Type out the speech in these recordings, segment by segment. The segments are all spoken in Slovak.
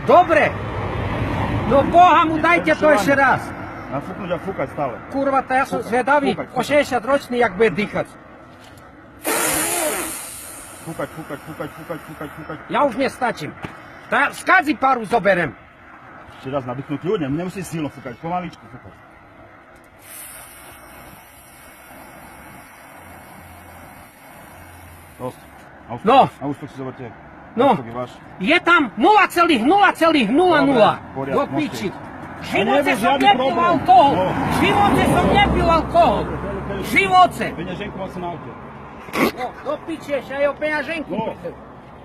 Dobre. No Boha mu dajte to ešte raz. Nafúknuť a fúkať stále. Kurva, to ja som zvedavý, o 60 ročný, jak bude dýchať. Fúkať. Ja už nestačím. Z kadzi paru zoberem. Ešte raz nadýchnúť ľuďom, nemusíš silno fúkať, pomaličku fúkať. Dosť. No. A úspech si zoberte. No, je tam 0,0,00. Do piči. V živote som nepil alkohol. V živote som nepil alkohol. V živote. Peňaženku mal som na aute. No, do piči ešte aj o peňaženku.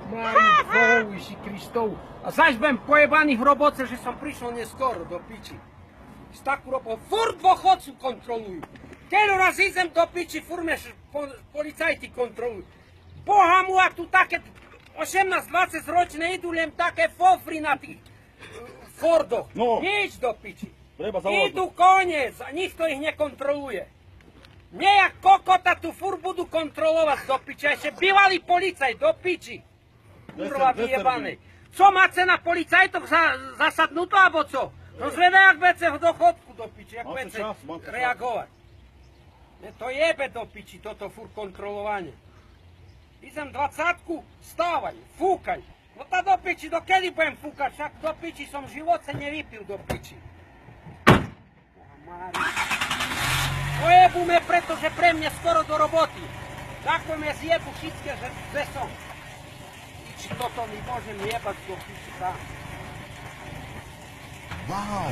Mári, Ježiši Kristov. A zaž budem pojebaný v roboce, že som prišiel neskoro, do piči. S takú robou. Furt dôchodcu kontrolujú. Keď raz idem do piči, furt mňa policajti kontrolujú. Boha mu, a tu také 18-20 ročné idú len také fofry na tých Fordoch. No. Nič do piči. Treba Idú koniec a nikto ich nekontroluje. Mne jak kokota tu furt budú kontrolovať do piči. A ešte bývalý policajt do piči. Kurva vyjebanej. Co má cena policajtov zasadnúto, alebo co? No zvedá, jak vece v dochodku do piči, jak vece reagovať. Mne to jebe do piči, toto furt kontrolovanie. Idem 20-ku, stávaj, fúkaj. No tá do piči, dokedy budem fúkať, však do piči som v živote nevypil do piči. Pojebu me, pretože pre mňa skoro do roboty. Tako me zjebu všetké, že som. Či toto mi môžem jebať do piči sám. Wow.